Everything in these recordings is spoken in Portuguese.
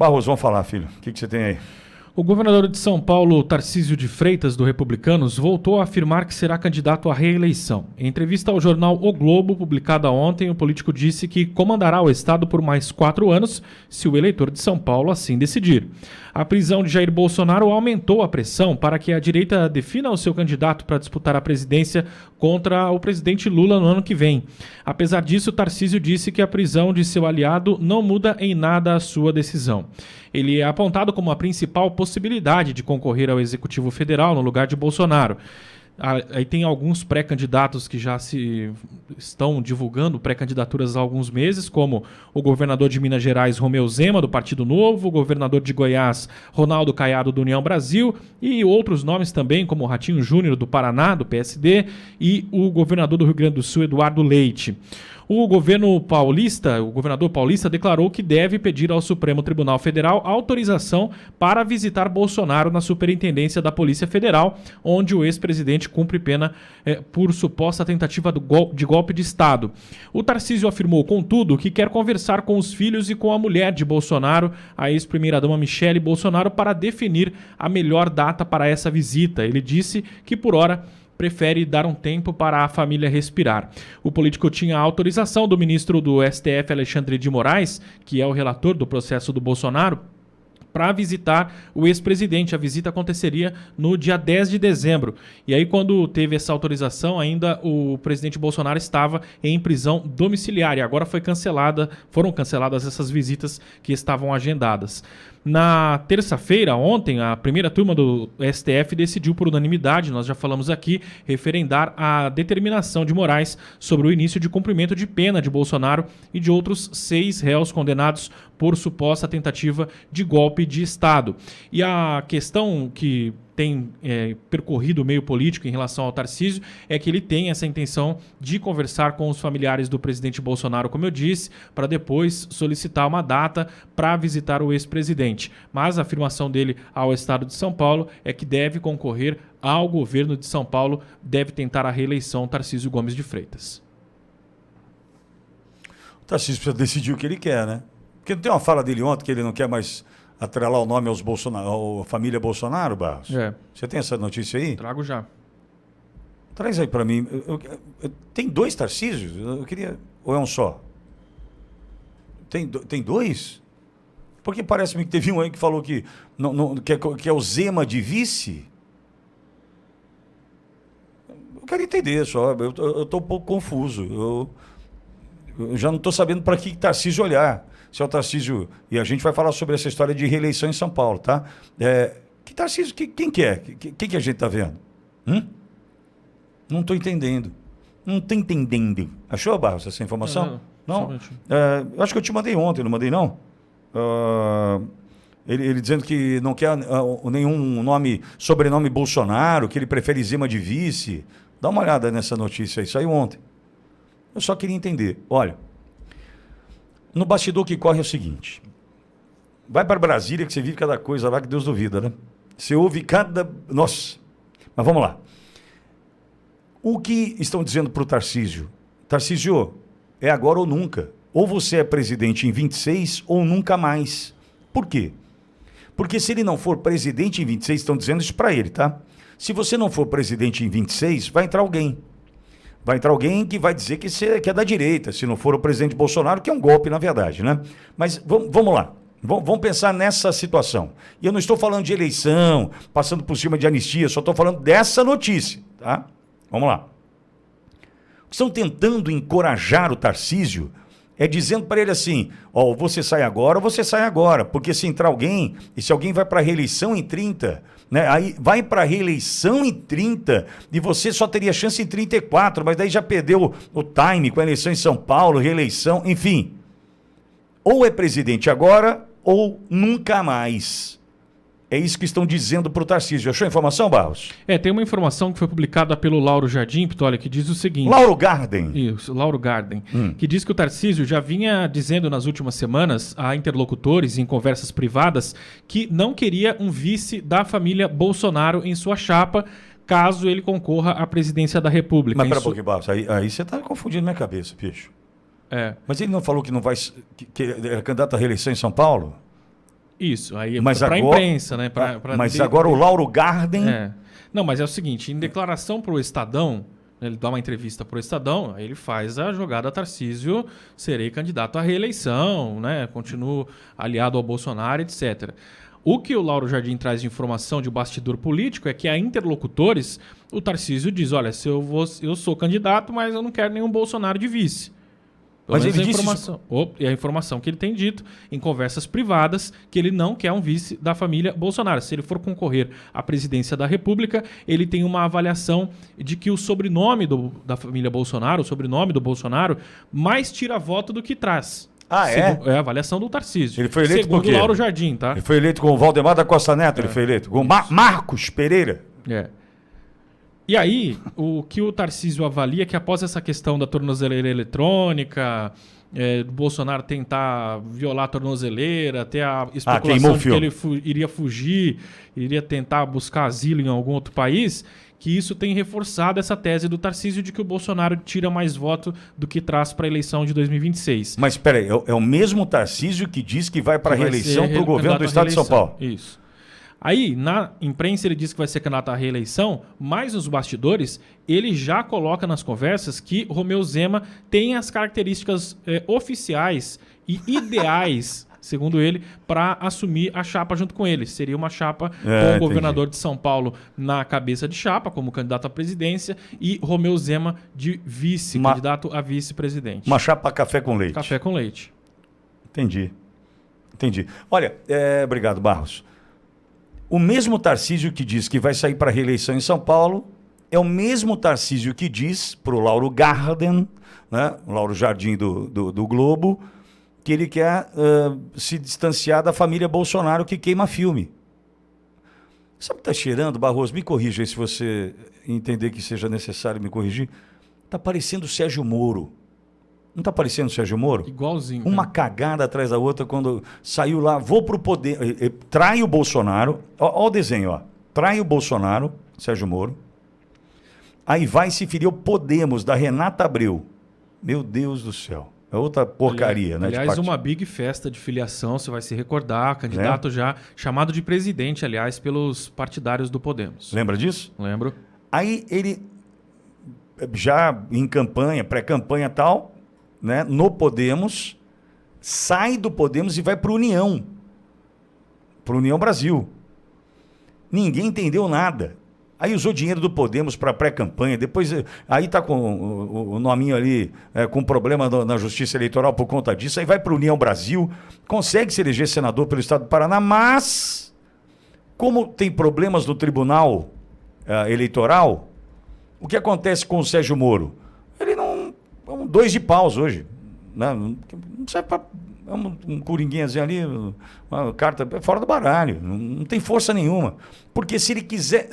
Barroso, vamos falar, filho. O que você tem aí? O governador de São Paulo, Tarcísio de Freitas, do Republicanos, voltou a afirmar que será candidato à reeleição. Em entrevista ao jornal O Globo, publicada ontem, o político disse que comandará o estado por mais 4 anos, se o eleitor de São Paulo assim decidir. A prisão de Jair Bolsonaro aumentou a pressão para que a direita defina o seu candidato para disputar a presidência contra o presidente Lula no ano que vem. Apesar disso, Tarcísio disse que a prisão de seu aliado não muda em nada a sua decisão. Ele é apontado como a principal possibilidade de concorrer ao Executivo Federal no lugar de Bolsonaro. Aí tem alguns pré-candidatos que já se estão divulgando pré-candidaturas há alguns meses, como o governador de Minas Gerais, Romeu Zema, do Partido Novo, o governador de Goiás, Ronaldo Caiado, do União Brasil, e outros nomes também, como o Ratinho Júnior, do Paraná, do PSD, e o governador do Rio Grande do Sul, Eduardo Leite. O governador paulista declarou que deve pedir ao Supremo Tribunal Federal autorização para visitar Bolsonaro na Superintendência da Polícia Federal, onde o ex-presidente cumpre pena por suposta tentativa de golpe de Estado. O Tarcísio afirmou, contudo, que quer conversar com os filhos e com a mulher de Bolsonaro, a ex-primeira-dama Michele Bolsonaro, para definir a melhor data para essa visita. Ele disse que, por hora, prefere dar um tempo para a família respirar. O político tinha a autorização do ministro do STF, Alexandre de Moraes, que é o relator do processo do Bolsonaro, para visitar o ex-presidente. A visita aconteceria no dia 10 de dezembro. E aí, quando teve essa autorização, ainda o presidente Bolsonaro estava em prisão domiciliar. E agora foram canceladas essas visitas que estavam agendadas. Na terça-feira, ontem, a primeira turma do STF decidiu por unanimidade, nós já falamos aqui, referendar a determinação de Moraes sobre o início de cumprimento de pena de Bolsonaro e de outros 6 réus condenados por suposta tentativa de golpe de Estado. E a questão que tem percorrido o meio político em relação ao Tarcísio é que ele tem essa intenção de conversar com os familiares do presidente Bolsonaro, como eu disse, para depois solicitar uma data para visitar o ex-presidente. Mas a afirmação dele ao estado de São Paulo é que deve concorrer ao governo de São Paulo, deve tentar a reeleição Tarcísio Gomes de Freitas. O Tarcísio precisa decidir o que ele quer, né? Porque não tem uma fala dele ontem que ele não quer mais atrelar o nome aos à família Bolsonaro, Barros? Você tem essa notícia aí? Trago já. Traz aí para mim. Tem 2 Tarcísios? Eu queria... Ou é um só? Tem 2? Porque parece-me que teve um aí que falou que é o Zema de vice. Eu quero entender só. Eu estou um pouco confuso. Eu já não estou sabendo para que Tarcísio olhar. Se é o Tarcísio, e a gente vai falar sobre essa história de reeleição em São Paulo, tá? Que Tarcísio, quem que é? Quem que a gente tá vendo? Não estou entendendo. Não estou entendendo. Achou, Barros, essa informação? Não? Eu acho que eu te mandei ontem, não mandei não? Ele dizendo que não quer nenhum sobrenome Bolsonaro, que ele prefere Zema de vice. Dá uma olhada nessa notícia aí, saiu ontem. Eu só queria entender. Olha, no bastidor que corre é o seguinte. Vai para Brasília que você vive cada coisa lá que Deus duvida, né? Você ouve cada... Nossa! Mas vamos lá. O que estão dizendo para o Tarcísio? Tarcísio, é agora ou nunca. Ou você é presidente em 26 ou nunca mais. Por quê? Porque se ele não for presidente em 26, estão dizendo isso para ele, tá? Se você não for presidente em 26, vai entrar alguém. Vai entrar alguém que vai dizer que é da direita, se não for o presidente Bolsonaro, que é um golpe, na verdade, né? Mas vamos lá. Vamos pensar nessa situação. E eu não estou falando de eleição, passando por cima de anistia, só estou falando dessa notícia, tá? Vamos lá. Estão tentando encorajar o Tarcísio, dizendo para ele assim, ou você sai agora ou você sai agora, porque se entrar alguém, e se alguém vai para a reeleição em 30, né, aí vai para a reeleição em 30, e você só teria chance em 34, mas daí já perdeu o time com a eleição em São Paulo, reeleição, enfim. Ou é presidente agora, ou nunca mais. É isso que estão dizendo para o Tarcísio. Achou a informação, Barros? Tem uma informação que foi publicada pelo Lauro Jardim, Pitolha, que diz o seguinte... Lauro Garden. Isso, Lauro Garden. Que diz que o Tarcísio já vinha dizendo nas últimas semanas a interlocutores em conversas privadas que não queria um vice da família Bolsonaro em sua chapa, caso ele concorra à presidência da República. Mas pera um pouquinho, Barros. Aí você está confundindo minha cabeça, bicho. Mas ele não falou que não vai... que é candidato à reeleição em São Paulo? Isso, aí Mas para a agora- imprensa, né? Mas agora o Lauro Garden... Não, mas é o seguinte, em declaração para o Estadão, ele dá uma entrevista para o Estadão, aí ele faz a jogada Tarcísio, serei candidato à reeleição, né? Continuo aliado ao Bolsonaro, etc. O que o Lauro Jardim traz de informação de bastidor político é que a interlocutores, o Tarcísio diz, olha, eu sou candidato, mas eu não quero nenhum Bolsonaro de vice. Mas ele a disse informação, e a informação que ele tem dito em conversas privadas que ele não quer um vice da família Bolsonaro. Se ele for concorrer à presidência da República, ele tem uma avaliação de que o sobrenome da família Bolsonaro, o sobrenome do Bolsonaro, mais tira voto do que traz. É a avaliação do Tarcísio. Ele foi eleito por quê? Segundo o Lauro Jardim, tá? Ele foi eleito com o Valdemar da Costa Neto, ele foi eleito com Marcos Pereira. E aí, o que o Tarcísio avalia é que após essa questão da tornozeleira eletrônica, do Bolsonaro tentar violar a tornozeleira, ter a especulação de que ele iria fugir, iria tentar buscar asilo em algum outro país, que isso tem reforçado essa tese do Tarcísio de que o Bolsonaro tira mais voto do que traz para a eleição de 2026. Mas espera aí, é o mesmo Tarcísio que diz que vai para a reeleição para o governo do Estado de São Paulo. Isso. Aí, na imprensa, ele diz que vai ser candidato à reeleição, mas nos bastidores, ele já coloca nas conversas que Romeu Zema tem as características oficiais e ideais, segundo ele, para assumir a chapa junto com ele. Seria uma chapa com o governador de São Paulo na cabeça de chapa, como candidato à presidência, e Romeu Zema de vice, candidato a vice-presidente. Uma chapa café com leite. Café com leite. Entendi. Olha, obrigado, Barros. O mesmo Tarcísio que diz que vai sair para a reeleição em São Paulo é o mesmo Tarcísio que diz para o Lauro Garden, né, o Lauro Jardim do Globo, que ele quer se distanciar da família Bolsonaro que queima filme. Sabe o que está cheirando, Barroso? Me corrija aí se você entender que seja necessário me corrigir. Está parecendo o Sérgio Moro. Não está parecendo o Sérgio Moro? Igualzinho. Uma cagada atrás da outra quando saiu lá, vou pro poder, trai o Bolsonaro, ó o desenho, ó. Trai o Bolsonaro, Sérgio Moro. Aí vai se ferir o Podemos, da Renata Abreu. Meu Deus do céu. É outra porcaria, né? Aliás, uma big festa de filiação, você vai se recordar, candidato já chamado de presidente, aliás, pelos partidários do Podemos. Lembra disso? Lembro. Aí ele, já em campanha, pré-campanha e tal, né, no Podemos, sai do Podemos e vai para o União. Para o União Brasil. Ninguém entendeu nada. Aí usou dinheiro do Podemos para pré-campanha, depois aí está com o nominho ali, com problema na Justiça Eleitoral por conta disso, aí vai para o União Brasil, consegue se eleger senador pelo Estado do Paraná, mas como tem problemas no Tribunal Eleitoral, o que acontece com o Sérgio Moro? Ele não... É um 2 de paus hoje. Né? Não serve para... É um coringuinhazinho ali, uma carta fora do baralho. Não tem força nenhuma. Porque se ele quiser,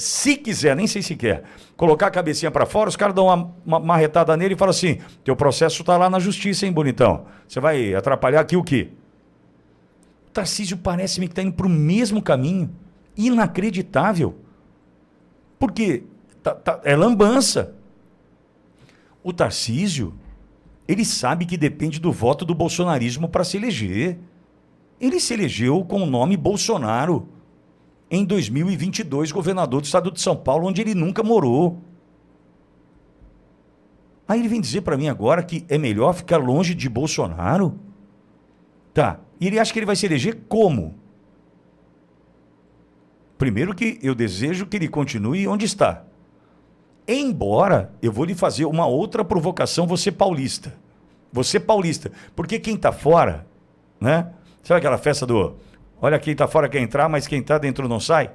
nem sei se quer, colocar a cabecinha para fora, os caras dão uma marretada nele e falam assim, teu processo está lá na justiça, hein, bonitão? Você vai atrapalhar aqui o quê? O Tarcísio parece-me que está indo para o mesmo caminho. Inacreditável. Porque é lambança. O Tarcísio, ele sabe que depende do voto do bolsonarismo para se eleger. Ele se elegeu com o nome Bolsonaro em 2022, governador do estado de São Paulo, onde ele nunca morou. Aí ele vem dizer para mim agora que é melhor ficar longe de Bolsonaro? Tá. E ele acha que ele vai se eleger como? Primeiro que eu desejo que ele continue onde está. Embora eu vou lhe fazer uma outra provocação, você paulista. Você paulista. Porque quem está fora, né? Sabe aquela festa do... Olha, quem está fora quer entrar, mas quem está dentro não sai?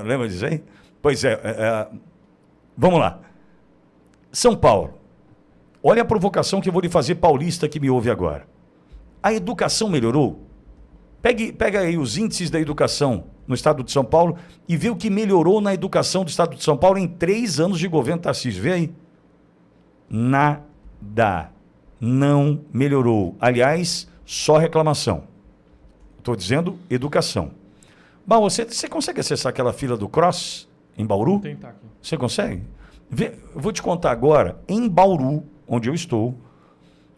Lembra disso aí? Pois vamos lá. São Paulo. Olha a provocação que eu vou lhe fazer, paulista, que me ouve agora. A educação melhorou? Pega aí os índices da educação no estado de São Paulo e vê o que melhorou na educação do estado de São Paulo em 3 anos de governo Tarcísio. Vê aí. Nada. Não melhorou. Aliás, só reclamação. Estou dizendo educação. Bom, você consegue acessar aquela fila do Cross em Bauru? Vou tentar aqui. Você consegue? Vou te contar agora, em Bauru, onde eu estou,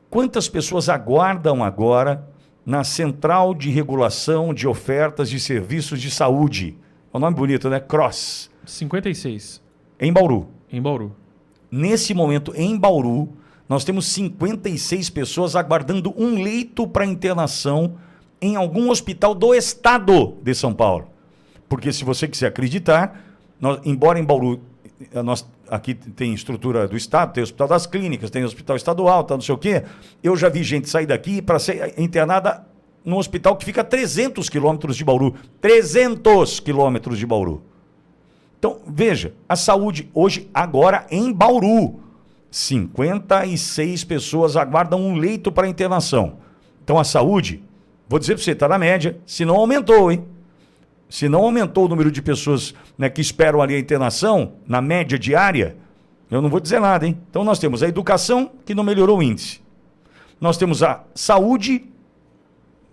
quantas pessoas aguardam agora na Central de Regulação de Ofertas de Serviços de Saúde. É um nome bonito, né? CROSS. 56. Em Bauru. Em Bauru. Nesse momento, em Bauru, nós temos 56 pessoas aguardando um leito para internação em algum hospital do estado de São Paulo. Porque se você quiser acreditar, embora em Bauru, aqui tem estrutura do estado, tem o Hospital das Clínicas, tem o Hospital Estadual, tá, não sei o quê, eu já vi gente sair daqui para ser internada num hospital que fica a 300 quilômetros de Bauru. 300 quilômetros de Bauru. Então, veja, a saúde hoje, agora em Bauru, 56 pessoas aguardam um leito para internação. Então, a saúde, vou dizer para você, está na média, se não aumentou, hein? Se não aumentou o número de pessoas, né, que esperam ali a internação, na média diária, eu não vou dizer nada, hein? Então, nós temos a educação, que não melhorou o índice. Nós temos a saúde,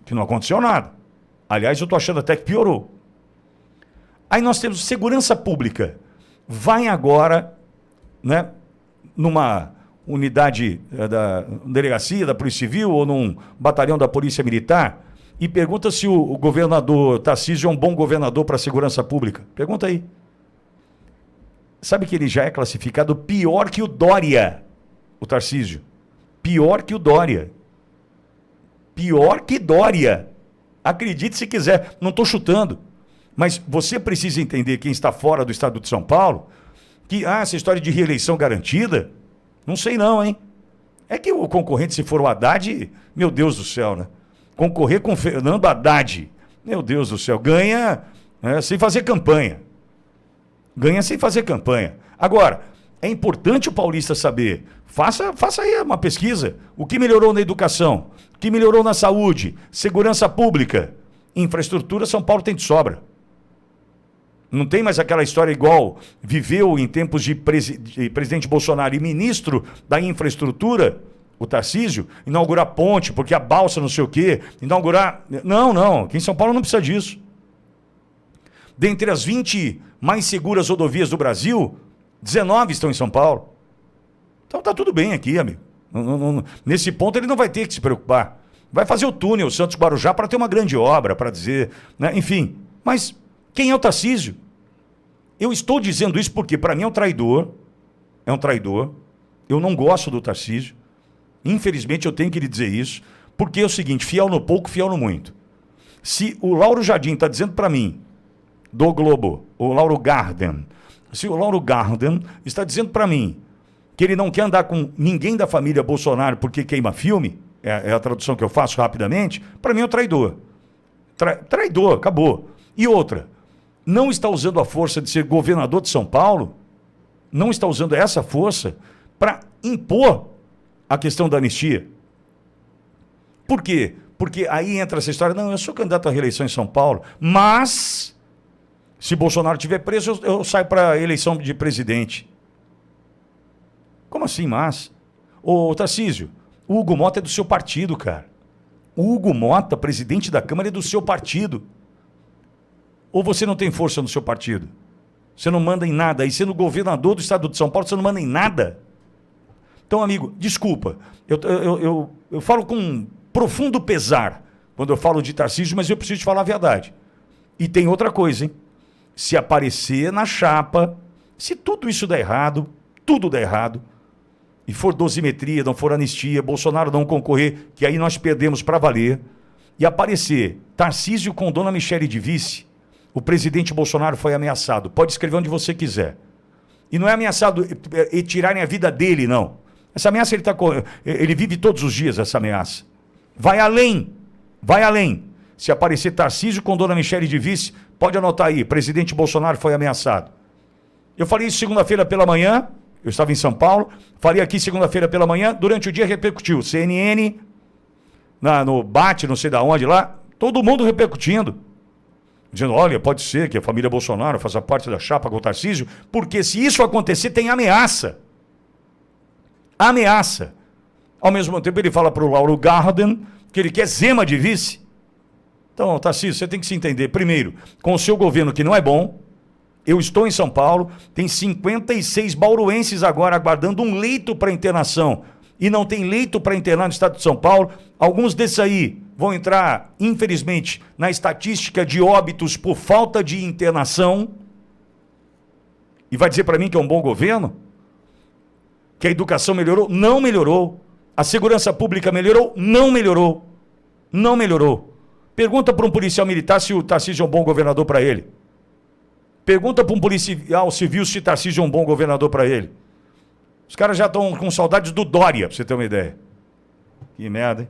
que não aconteceu nada. Aliás, eu estou achando até que piorou. Aí nós temos segurança pública. Vai agora, né, numa unidade da delegacia da Polícia Civil ou num batalhão da Polícia Militar e pergunta se o governador Tarcísio é um bom governador para a segurança pública. Pergunta aí. Sabe que ele já é classificado pior que o Dória, o Tarcísio. Pior que o Dória. Pior que Dória. Acredite se quiser. Não estou chutando. Mas você precisa entender, quem está fora do estado de São Paulo, que essa história de reeleição garantida, não sei não, hein? É que o concorrente, se for o Haddad, meu Deus do céu, né? Concorrer com Fernando Haddad, meu Deus do céu, ganha, né, sem fazer campanha. Ganha sem fazer campanha. Agora, é importante o paulista saber, faça aí uma pesquisa, o que melhorou na educação, o que melhorou na saúde, segurança pública, infraestrutura, São Paulo tem de sobra. Não tem mais aquela história igual viveu em tempos de presidente Bolsonaro e ministro da infraestrutura, o Tarcísio, inaugurar ponte, porque a balsa não sei o quê, inaugurar... Não, aqui em São Paulo não precisa disso. Dentre as 20 mais seguras rodovias do Brasil, 19 estão em São Paulo. Então tá tudo bem aqui, amigo. Nesse ponto ele não vai ter que se preocupar. Vai fazer o túnel Santos-Guarujá para ter uma grande obra, para dizer... né? Enfim, mas... quem é o Tarcísio? Eu estou dizendo isso porque, para mim, é um traidor. É um traidor. Eu não gosto do Tarcísio. Infelizmente, eu tenho que lhe dizer isso. Porque é o seguinte, fiel no pouco, fiel no muito. Se o Lauro Jardim está dizendo para mim, do Globo, o Lauro Garden, se o Lauro Garden está dizendo para mim que ele não quer andar com ninguém da família Bolsonaro porque queima filme, é a tradução que eu faço rapidamente, para mim é um traidor. Traidor, acabou. E outra, não está usando a força de ser governador de São Paulo, não está usando essa força para impor a questão da anistia. Por quê? Porque aí entra essa história, não, eu sou candidato à reeleição em São Paulo, mas se Bolsonaro estiver preso, eu saio para a eleição de presidente. Como assim, mas? Ô, Tarcísio, o Hugo Mota é do seu partido, cara. O Hugo Mota, presidente da Câmara, é do seu partido. Ou você não tem força no seu partido? Você não manda em nada. E sendo governador do estado de São Paulo, você não manda em nada. Então, amigo, desculpa. Eu falo com profundo pesar quando eu falo de Tarcísio, mas eu preciso te falar a verdade. E tem outra coisa, hein? Se aparecer na chapa, se tudo isso der errado, tudo der errado, e for dosimetria, não for anistia, Bolsonaro não concorrer, que aí nós perdemos para valer, e aparecer Tarcísio com Dona Michele de vice, o presidente Bolsonaro foi ameaçado. Pode escrever onde você quiser. E não é ameaçado e tirarem a vida dele, não. Essa ameaça ele vive todos os dias, essa ameaça. Vai além. Vai além. Se aparecer Tarcísio com Dona Michele de vice, pode anotar aí, presidente Bolsonaro foi ameaçado. Eu falei isso segunda-feira pela manhã, eu estava em São Paulo, falei aqui segunda-feira pela manhã, durante o dia repercutiu. CNN, no Bate, não sei de onde lá, todo mundo repercutindo. Dizendo, olha, pode ser que a família Bolsonaro faça parte da chapa com o Tarcísio, porque se isso acontecer, tem ameaça. Ameaça. Ao mesmo tempo, ele fala para o Lauro Garden que ele quer Zema de vice. Então, Tarcísio, você tem que se entender. Primeiro, com o seu governo que não é bom, eu estou em São Paulo, tem 56 bauruenses agora aguardando um leito para internação. E não tem leito para internar no estado de São Paulo. Alguns desses aí vão entrar, infelizmente, na estatística de óbitos por falta de internação e vai dizer para mim que é um bom governo? Que a educação melhorou? Não melhorou. A segurança pública melhorou? Não melhorou. Não melhorou. Pergunta para um policial militar se o Tarcísio é um bom governador para ele. Pergunta para um policial civil se o Tarcísio é um bom governador para ele. Os caras já estão com saudades do Dória, para você ter uma ideia. Que merda, hein?